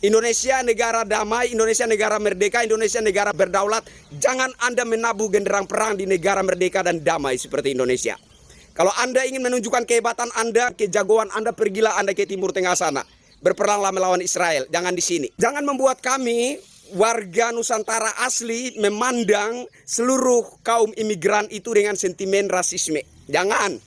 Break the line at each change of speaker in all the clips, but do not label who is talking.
Indonesia negara damai, Indonesia negara merdeka, Indonesia negara berdaulat. Jangan Anda menabuh genderang perang di negara merdeka dan damai seperti Indonesia. Kalau Anda ingin menunjukkan kehebatan Anda, kejagoan Anda, pergilah Anda ke Timur Tengah sana. Berperanglah melawan Israel, jangan di sini. Jangan membuat kami warga Nusantara asli memandang seluruh kaum imigran itu dengan sentimen rasisme. Jangan.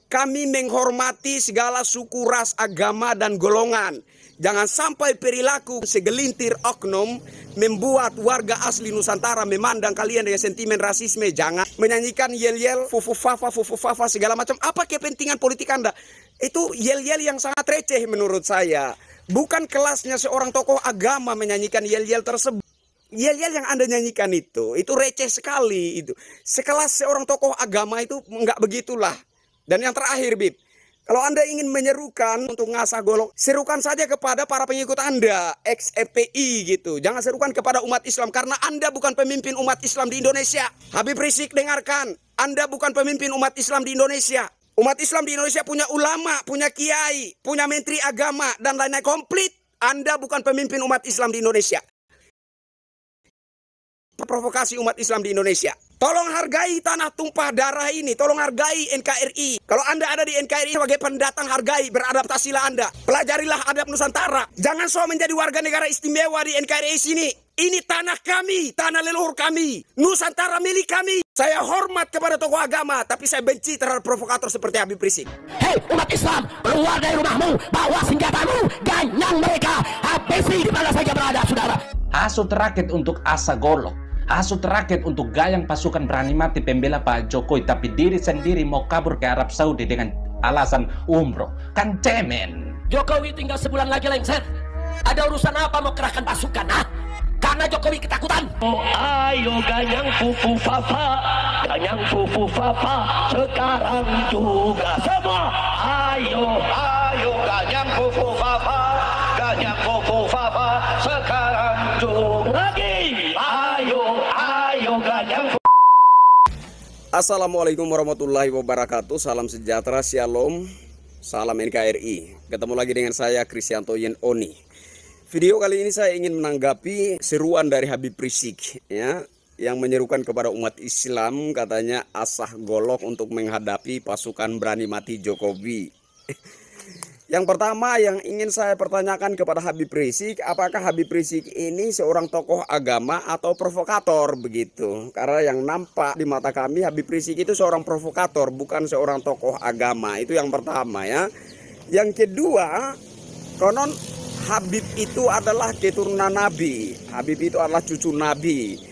Kami menghormati segala suku, ras, agama, dan golongan. Jangan sampai perilaku segelintir oknum membuat warga asli Nusantara memandang kalian dengan sentimen rasisme. Jangan menyanyikan yel-yel, fufu-fafa, segala macam. Apa kepentingan politik Anda? Itu yel-yel yang sangat receh menurut saya. Bukan kelasnya seorang tokoh agama menyanyikan yel-yel tersebut. Yel-yel yang Anda nyanyikan itu receh sekali. Itu sekelas seorang tokoh agama itu enggak begitulah. Dan yang terakhir, Bib, kalau Anda ingin menyerukan untuk ngasah golok, serukan saja kepada para pengikut Anda, ex-FPI gitu. Jangan serukan kepada umat Islam, karena Anda bukan pemimpin umat Islam di Indonesia. Habib Rizik, dengarkan, Anda bukan pemimpin umat Islam di Indonesia. Umat Islam di Indonesia punya ulama, punya kiai, punya menteri agama, dan lain-lain komplit. Anda bukan pemimpin umat Islam di Indonesia. Provokasi umat Islam di Indonesia. Tolong hargai tanah tumpah darah ini. Tolong hargai NKRI. Kalau Anda ada di NKRI sebagai pendatang, hargai, beradaptasilah Anda. Pelajarilah adab Nusantara. Jangan so menjadi warga negara istimewa di NKRI sini. Ini tanah kami, tanah leluhur kami, Nusantara milik kami. Saya hormat kepada tokoh agama, tapi saya benci terhadap provokator seperti Habib Rizik.
Hei umat Islam, keluar dari rumahmu, bawa senjatamu, ganyang mereka, habisi di mana saja berada, saudara.
Hasut rakyat untuk asa golok. Hasut rakyat untuk gayang pasukan berani mati pembela Pak Jokowi, tapi diri sendiri mau kabur ke Arab Saudi dengan alasan umroh. Kan cemen.
Jokowi tinggal sebulan lagi lengser. Ada urusan apa mau kerahkan pasukan, ha? Karena Jokowi ketakutan. Oh ayo ganyang fufu fafa, sekarang juga semua. Ayo ganyang fufu fafa, sekarang juga lagi.
Assalamualaikum warahmatullahi wabarakatuh. Salam sejahtera, shalom, salam NKRI. Ketemu lagi dengan saya Kristianto Yen Oni. Video kali ini saya ingin menanggapi seruan dari Habib Rizik ya, yang menyerukan kepada umat Islam, katanya asah golok untuk menghadapi pasukan berani mati Jokowi. Yang pertama yang ingin saya pertanyakan kepada Habib Rizik, apakah Habib Rizik ini seorang tokoh agama atau provokator begitu? Karena yang nampak di mata kami Habib Rizik itu seorang provokator, bukan seorang tokoh agama. Itu yang pertama ya. Yang kedua, konon Habib itu adalah keturunan Nabi. Habib itu adalah cucu Nabi.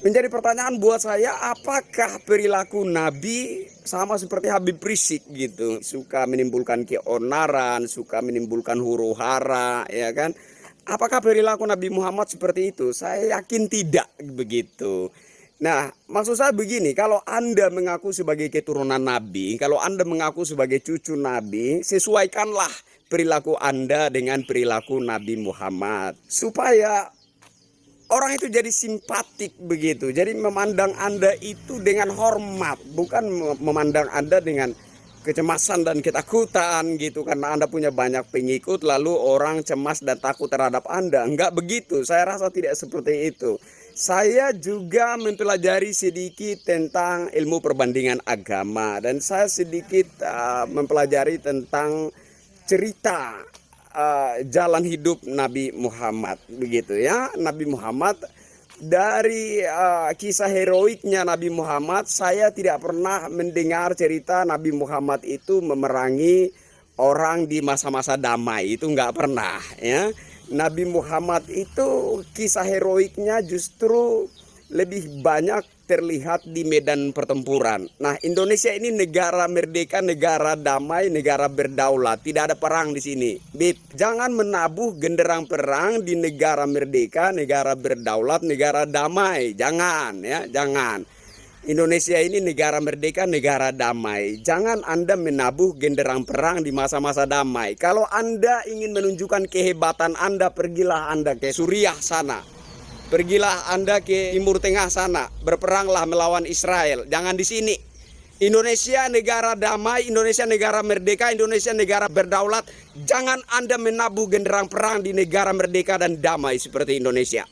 Menjadi pertanyaan buat saya, apakah perilaku Nabi sama seperti Habib Rizik gitu? Suka menimbulkan keonaran, suka menimbulkan huru-hara, ya kan? Apakah perilaku Nabi Muhammad seperti itu? Saya yakin tidak begitu. Nah, maksud saya begini, kalau Anda mengaku sebagai keturunan Nabi, kalau Anda mengaku sebagai cucu Nabi, sesuaikanlah perilaku Anda dengan perilaku Nabi Muhammad. Supaya orang itu jadi simpatik begitu. Jadi memandang Anda itu dengan hormat, bukan memandang Anda dengan kecemasan dan ketakutan gitu. Karena Anda punya banyak pengikut lalu orang cemas dan takut terhadap Anda. Enggak begitu, saya rasa tidak seperti itu. Saya juga mempelajari sedikit tentang ilmu perbandingan agama. Dan saya sedikit mempelajari tentang cerita jalan hidup Nabi Muhammad begitu ya. Nabi Muhammad, dari kisah heroiknya Nabi Muhammad, saya tidak pernah mendengar cerita Nabi Muhammad itu memerangi orang di masa-masa damai. Itu nggak pernah ya. Nabi Muhammad itu kisah heroiknya justru lebih banyak terlihat di medan pertempuran. Nah, Indonesia ini negara merdeka, negara damai, negara berdaulat. Tidak ada perang di sini. Bib, jangan menabuh genderang perang di negara merdeka, negara berdaulat, negara damai. Jangan ya, jangan. Indonesia ini negara merdeka, negara damai. Jangan Anda menabuh genderang perang di masa-masa damai. Kalau Anda ingin menunjukkan kehebatan Anda, pergilah Anda ke Suriah sana. Pergilah Anda ke Timur Tengah sana, berperanglah melawan Israel. Jangan di sini. Indonesia negara damai, Indonesia negara merdeka, Indonesia negara berdaulat. Jangan Anda menabuh genderang perang di negara merdeka dan damai seperti Indonesia.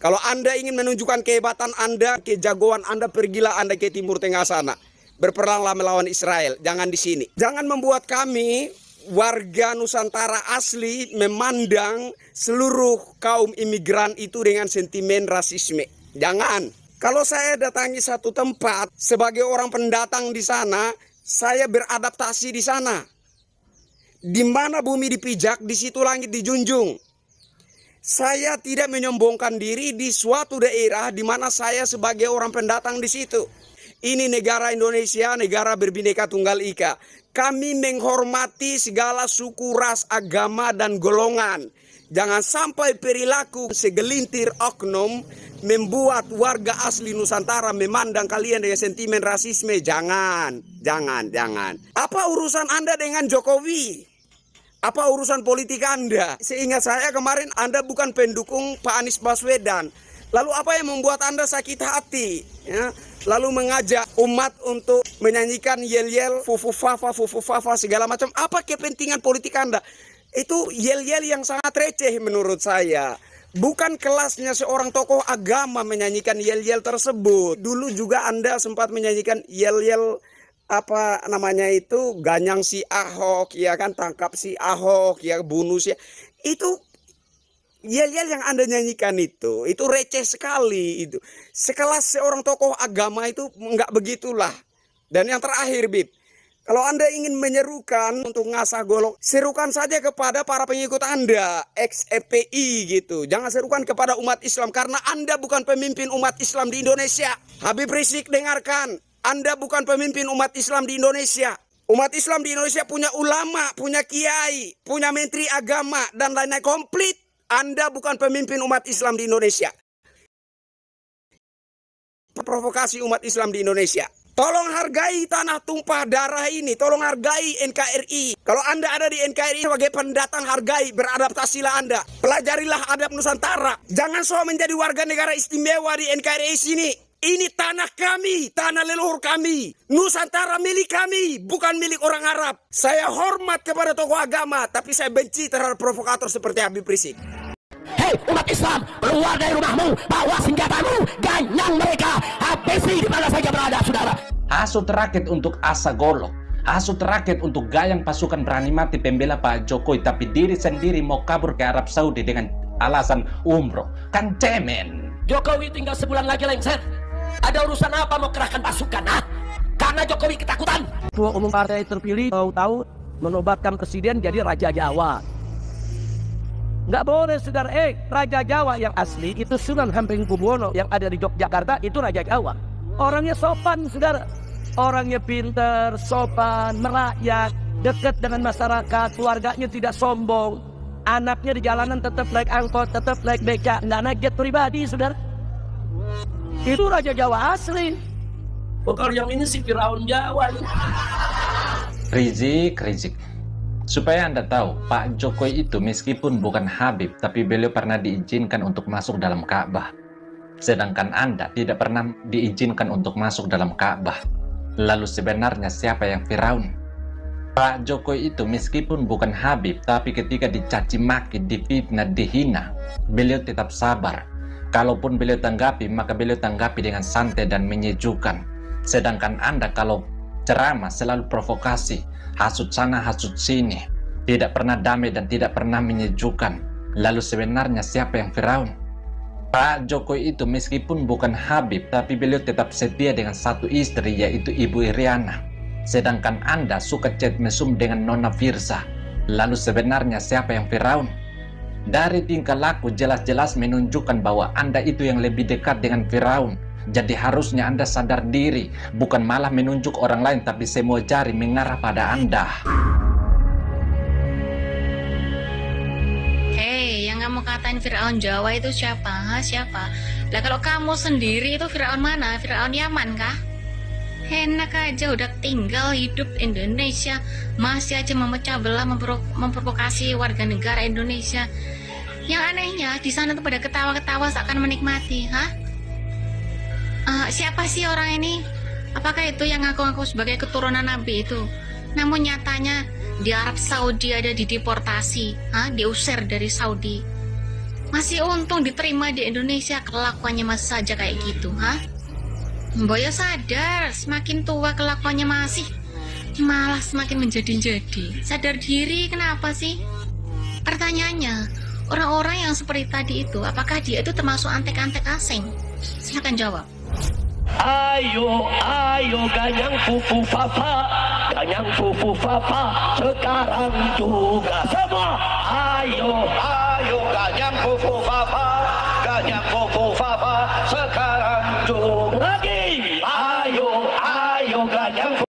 Kalau Anda ingin menunjukkan kehebatan Anda, kejagoan Anda, pergilah Anda ke Timur Tengah sana. Berperanglah melawan Israel, jangan di sini. Jangan membuat kami warga Nusantara asli memandang seluruh kaum imigran itu dengan sentimen rasisme. Jangan. Kalau saya datangi satu tempat sebagai orang pendatang di sana, saya beradaptasi di sana. Di mana bumi dipijak, di situ langit dijunjung. Saya tidak menyombongkan diri di suatu daerah di mana saya sebagai orang pendatang di situ. Ini negara Indonesia, negara berbineka tunggal ika. Kami menghormati segala suku, ras, agama, dan golongan. Jangan sampai perilaku segelintir oknum membuat warga asli Nusantara memandang kalian dengan sentimen rasisme. Jangan. Apa urusan Anda dengan Jokowi? Apa urusan politik Anda? Seingat saya kemarin Anda bukan pendukung Pak Anies Baswedan. Lalu apa yang membuat Anda sakit hati? Ya? Lalu mengajak umat untuk menyanyikan yel-yel, fufu-fafa, segala macam. Apa kepentingan politik Anda? Itu yel-yel yang sangat receh menurut saya. Bukan kelasnya seorang tokoh agama menyanyikan yel-yel tersebut. Dulu juga Anda sempat menyanyikan yel-yel apa namanya itu, ganyang si Ahok, ya kan, tangkap si Ahok, ya bunuh si. Itu yel-yel yang Anda nyanyikan itu receh sekali itu. Sekelas seorang tokoh agama itu enggak begitulah. Dan yang terakhir, Bib, kalau Anda ingin menyerukan untuk ngasah golok, serukan saja kepada para pengikut Anda, ex-FPI gitu. Jangan serukan kepada umat Islam, karena Anda bukan pemimpin umat Islam di Indonesia. Habib Rizik, dengarkan, Anda bukan pemimpin umat Islam di Indonesia. Umat Islam di Indonesia punya ulama, punya kiai, punya menteri agama, dan lain-lain komplit. Anda bukan pemimpin umat Islam di Indonesia. Provokasi umat Islam di Indonesia. Tolong hargai tanah tumpah darah ini. Tolong hargai NKRI. Kalau Anda ada di NKRI sebagai pendatang, hargai, beradaptasilah Anda. Pelajarilah adab Nusantara. Jangan so menjadi warga negara istimewa di NKRI sini. Ini tanah kami, tanah leluhur kami. Nusantara milik kami, bukan milik orang Arab. Saya hormat kepada tokoh agama, tapi saya benci terhadap provokator seperti Habib Rizik.
Hei umat Islam, keluar dari rumahmu, bawa senjatamu, ganyang mereka, habisi di mana saja berada, saudara.
Hasut rakyat untuk asa golok, hasut rakyat untuk gayang pasukan berani mati pembela Pak Jokowi, tapi diri sendiri mau kabur ke Arab Saudi dengan alasan umroh. Kan cemen.
Jokowi tinggal sebulan lagi lengser. Ada urusan apa mau kerahkan pasukan, ha? Karena Jokowi ketakutan.
Ketua umum partai terpilih tahu-tahu menobatkan presiden jadi Raja Jawa. Nggak boleh, saudara. Raja Jawa yang asli itu Sunan Hamengkubuwono yang ada di Yogyakarta, itu Raja Jawa. Orangnya sopan, saudara. Orangnya pinter, sopan, merakyat, dekat dengan masyarakat, keluarganya tidak sombong. Anaknya di jalanan tetap naik angkot, tetap naik beca, nggak naik jet pribadi, saudara. Itu Raja Jawa asli. Bukan yang ini si Firaun Jawa.
Rizik. Supaya Anda tahu, Pak Jokowi itu meskipun bukan Habib, tapi beliau pernah diizinkan untuk masuk dalam Ka'bah. Sedangkan Anda tidak pernah diizinkan untuk masuk dalam Ka'bah. Lalu sebenarnya siapa yang Firaun? Pak Jokowi itu meskipun bukan Habib, tapi ketika dicaci maki, difitnah, dihina, beliau tetap sabar. Kalaupun beliau tanggapi, maka beliau tanggapi dengan santai dan menyejukkan. Sedangkan Anda kalau ceramah selalu provokasi, hasut sana, hasut sini, tidak pernah damai dan tidak pernah menyejukkan. Lalu sebenarnya siapa yang Firaun? Pak Jokowi itu meskipun bukan Habib, tapi beliau tetap setia dengan satu istri, yaitu Ibu Iriana. Sedangkan Anda suka chat mesum dengan Nona Firsa. Lalu sebenarnya siapa yang Firaun? Dari tingkah laku jelas-jelas menunjukkan bahwa Anda itu yang lebih dekat dengan Firaun. Jadi harusnya Anda sadar diri, bukan malah menunjuk orang lain, tapi semua jari mengarah pada Anda.
Hei, yang kamu katain Firaun Jawa itu siapa? Siapa? Lah kalau kamu sendiri itu Firaun mana? Firaun Yaman kah? Enak aja udah tinggal hidup Indonesia, masih aja memecah belah, memprovokasi warga negara Indonesia. Yang anehnya di sana tuh pada ketawa-ketawa seakan menikmati, Siapa sih orang ini? Apakah itu yang ngaku-ngaku sebagai keturunan Nabi itu? Namun nyatanya di Arab Saudi ada dideportasi, diusir dari Saudi. Masih untung diterima di Indonesia, kelakuannya masih saja kayak gitu, Boyo sadar, semakin tua kelakuannya masih malah semakin menjadi-jadi. Sadar diri kenapa sih? Pertanyaannya, orang-orang yang seperti tadi itu, apakah dia itu termasuk antek-antek asing? Silakan jawab.
Ayo, ayo ganyang fufu papa, ganyang fufu papa, sekarang juga semua. Ayo, ayo ganyang fufu papa, ganyang fufu papa, sekarang juga lagi.